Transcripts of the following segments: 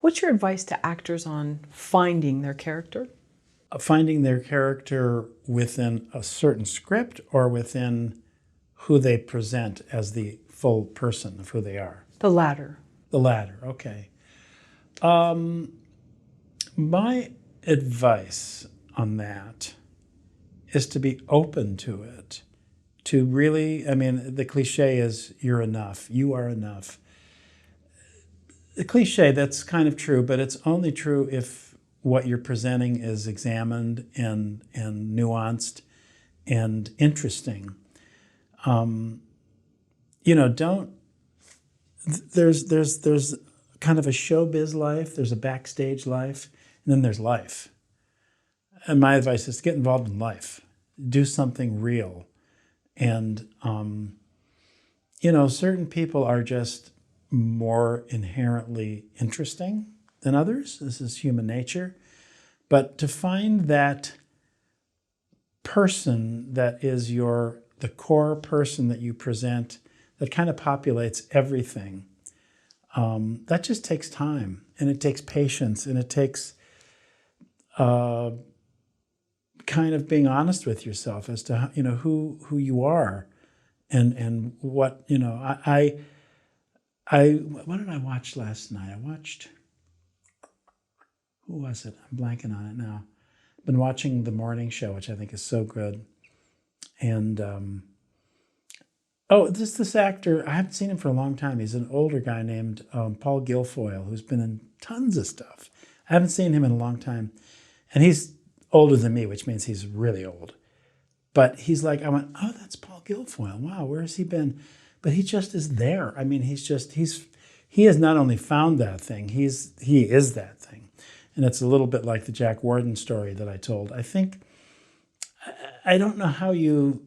What's your advice to actors on finding their character? Finding their character within a certain script or within who they present as the full person of who they are? The latter. The latter, okay. My advice on that is to be open to it. To really, I mean, the cliche is you're enough, you are enough. The cliche, that's kind of true, but it's only true if what you're presenting is examined and nuanced and interesting. You know, there's kind of a showbiz life, there's a backstage life, and then there's life. And my advice is to get involved in life. Do something real. And, you know, certain people are just more inherently interesting than others. This is human nature. But to find that person that is the core person that you present, that kind of populates everything, that just takes time, and it takes patience, and it takes kind of being honest with yourself as to, you know, who you are and what, you know, what did I watch last night? I watched, who was it? I'm blanking on it now. I've been watching The Morning Show, which I think is so good. And, this actor, I haven't seen him for a long time. He's an older guy named Paul Guilfoyle, who's been in tons of stuff. I haven't seen him in a long time. And he's older than me, which means he's really old. But he's like, I went, oh, that's Paul Guilfoyle. Wow, where has he been? But he just is there. I mean, he has not only found that thing, he is that thing. And it's a little bit like the Jack Warden story that I told. I don't know how the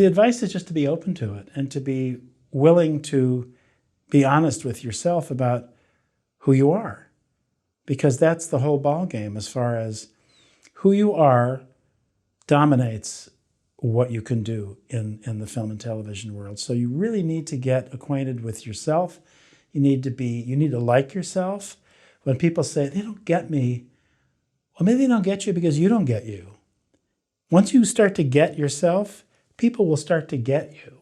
advice is just to be open to it and to be willing to be honest with yourself about who you are. Because that's the whole ballgame as far as who you are dominates what you can do in the film and television world. So you really need to get acquainted with yourself. You need to like yourself. When people say, they don't get me, well, maybe they don't get you because you don't get you. Once you start to get yourself, people will start to get you,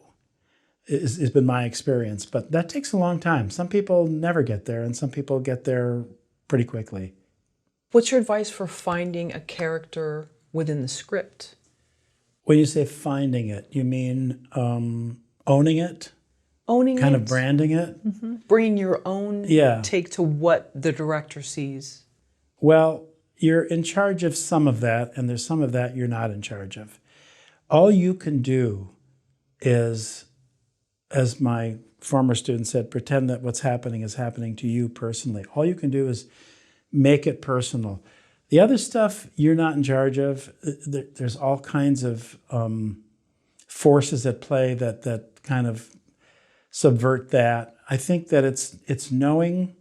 has been my experience. But that takes a long time. Some people never get there, and some people get there pretty quickly. What's your advice for finding a character within the script? When you say finding it, you mean owning it? Owning it? Kind of branding it? Mm-hmm. Bringing your own take to what the director sees. Well, you're in charge of some of that, and there's some of that you're not in charge of. All you can do is, as my former student said, pretend that what's happening is happening to you personally. All you can do is make it personal. The other stuff you're not in charge of. There's all kinds of forces at play that kind of subvert that. I think that it's knowing,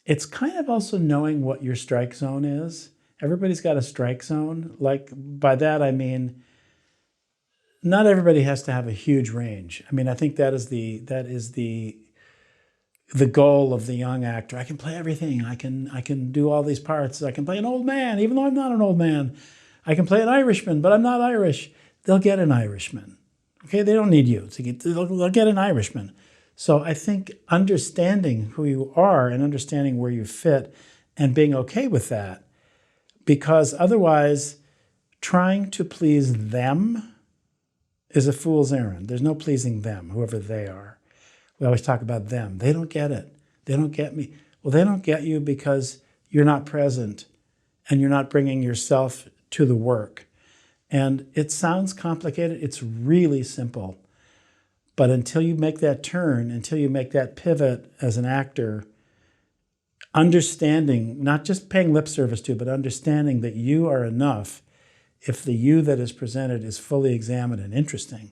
it's kind of also knowing what your strike zone is. Everybody's got a strike zone. Like, by that I mean, not everybody has to have a huge range. I mean, I think that is the goal of the young actor. I can play everything. I can do all these parts. I can play an old man, even though I'm not an old man. I can play an Irishman, but I'm not Irish. They'll get an Irishman. Okay, they don't need you. They'll get an Irishman. So I think understanding who you are and understanding where you fit and being okay with that, because otherwise trying to please them is a fool's errand. There's no pleasing them, whoever they are. We always talk about them. They don't get it. They don't get me. Well, they don't get you because you're not present and you're not bringing yourself to the work. And it sounds complicated. It's really simple. But until you make that turn, until you make that pivot as an actor, understanding, not just paying lip service to, but understanding that you are enough, if the you that is presented is fully examined and interesting,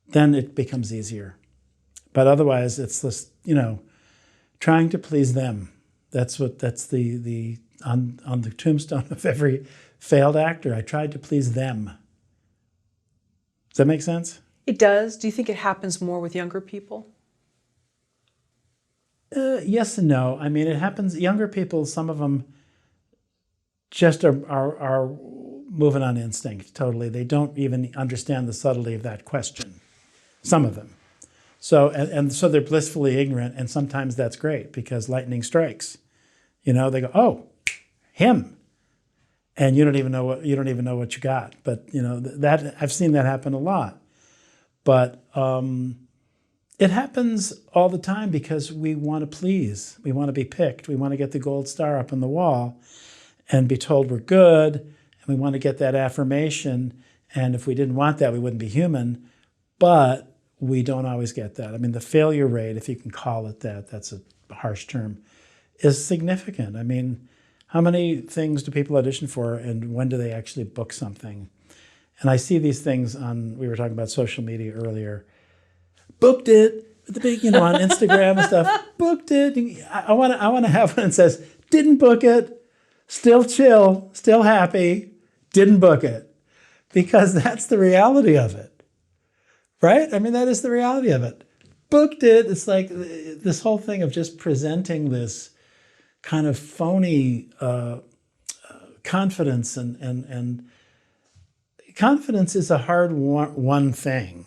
then it becomes easier. But otherwise, it's this, you know, trying to please them. That's the on the tombstone of every failed actor. I tried to please them. Does that make sense? It does. Do you think it happens more with younger people? Yes and no. I mean, it happens. Younger people, some of them just are moving on instinct totally. They don't even understand the subtlety of that question. Some of them. So and so they're blissfully ignorant, and sometimes that's great because lightning strikes. You know, they go, "Oh, him," and you don't even know what you got. But you know that I've seen that happen a lot. But it happens all the time because we want to please. We want to be picked. We want to get the gold star up on the wall and be told we're good. And we want to get that affirmation. And if we didn't want that, we wouldn't be human. But we don't always get that. I mean, the failure rate, if you can call it that, that's a harsh term, is significant. I mean, how many things do people audition for and when do they actually book something? And I see these things we were talking about social media earlier. Booked it with the big, on Instagram and stuff. Booked it. I want to have one that says, didn't book it, still chill, still happy, didn't book it. Because that's the reality of it. Right? I mean, that is the reality of it. Booked it. It's like this whole thing of just presenting this kind of phony confidence and confidence is a hard one thing.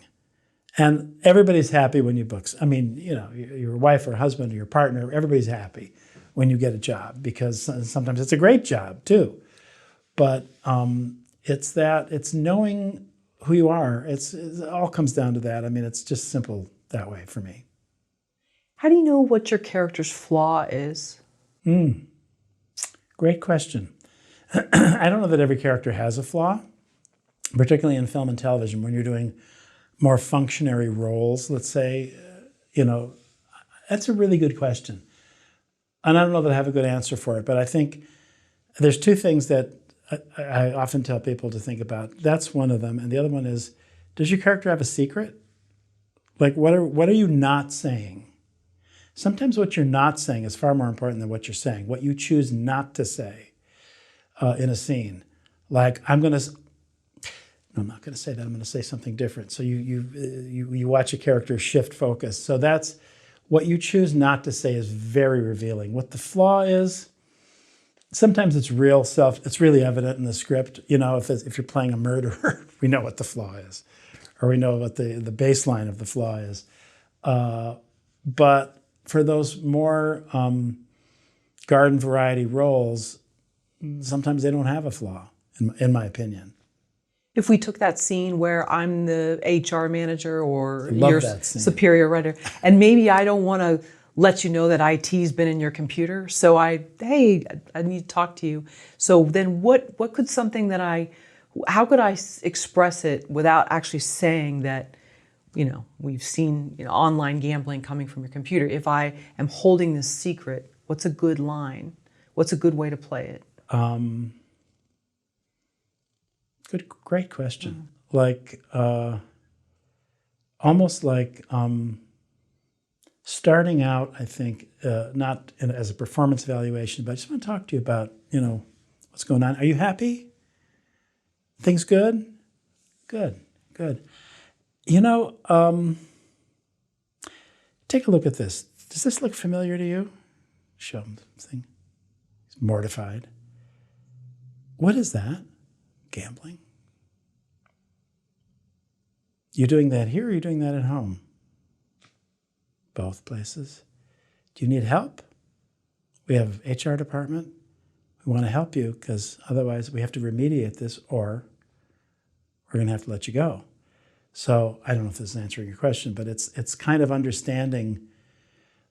And everybody's happy when you book. I mean, your wife or husband or your partner, everybody's happy when you get a job because sometimes it's a great job too. But it's knowing who you are. It all comes down to that. I mean, it's just simple that way for me. How do you know what your character's flaw is? Great question. I don't know that every character has a flaw, particularly in film and television when you're doing more functionary roles, let's say, that's a really good question. And I don't know that I have a good answer for it, but I think there's two things that I often tell people to think about. That's one of them. And the other one is, does your character have a secret? Like, what are you not saying? Sometimes what you're not saying is far more important than what you're saying. What you choose not to say in a scene. Like, I'm not going to say that. I'm going to say something different. So you watch a character shift focus. So that's what you choose not to say is very revealing. What the flaw is, sometimes it's really evident in the script. If you're playing a murderer, we know what the flaw is, or we know what the baseline of the flaw is. But for those more garden variety roles, sometimes they don't have a flaw, in my opinion. If we took that scene where I'm the HR manager or Love your that scene. superior writer, and maybe I don't want to let you know that IT's been in your computer, so I need to talk to you. So then what could something how could I express it without actually saying that, we've seen online gambling coming from your computer. If I am holding this secret, what's a good line? What's a good way to play it? Great question. Like, almost like starting out, I think, not as a performance evaluation, but I just want to talk to you about, what's going on. Are you happy? Things good? Good. Take a look at this. Does this look familiar to you? Show him something. He's mortified. What is that? Gambling. You doing that here or are you doing that at home? Both places. Do you need help? We have an HR department. We want to help you because otherwise we have to remediate this or we're going to have to let you go. So I don't know if this is answering your question, but it's kind of understanding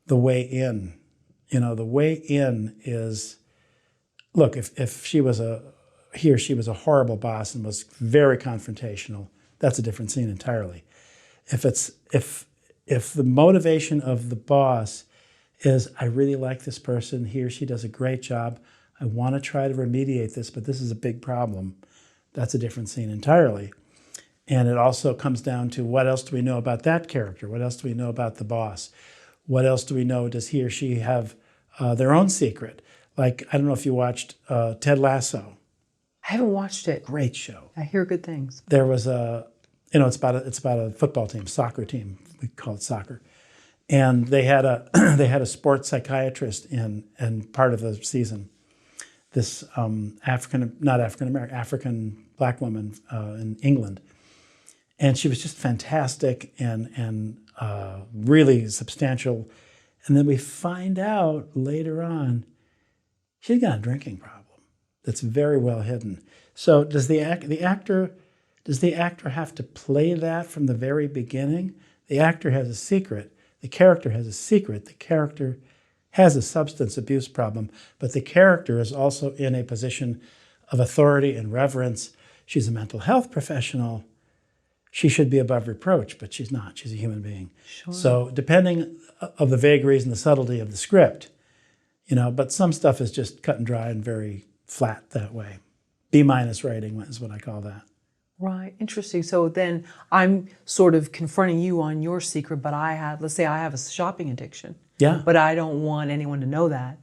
the way in. The way in is, look, if he or she was a horrible boss and was very confrontational, that's a different scene entirely. If the motivation of the boss is, I really like this person, he or she does a great job, I want to try to remediate this, but this is a big problem, that's a different scene entirely. And it also comes down to what else do we know about that character? What else do we know about the boss? What else do we know? Does he or she have their own secret? Like, I don't know if you watched Ted Lasso. I haven't watched it. Great show. I hear good things. There was it's about a football team, soccer team. We call it soccer. And they had a they had a sports psychiatrist in part of the season. This African black woman in England, and she was just fantastic and really substantial. And then we find out later on she's got a drinking problem that's very well hidden. So does the actor have to play that from the very beginning? The actor has a secret. The character has a secret. The character has a substance abuse problem, but the character is also in a position of authority and reverence. She's a mental health professional. She should be above reproach, but she's not. She's a human being. Sure. So depending of the vagaries and the subtlety of the script, but some stuff is just cut and dry and very flat that way. B- writing is what I call that. Right, interesting. So then I'm sort of confronting you on your secret, but let's say I have a shopping addiction. Yeah. But I don't want anyone to know that.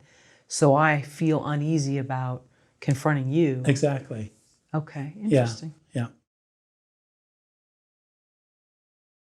So I feel uneasy about confronting you. Exactly. Okay, interesting. Yeah.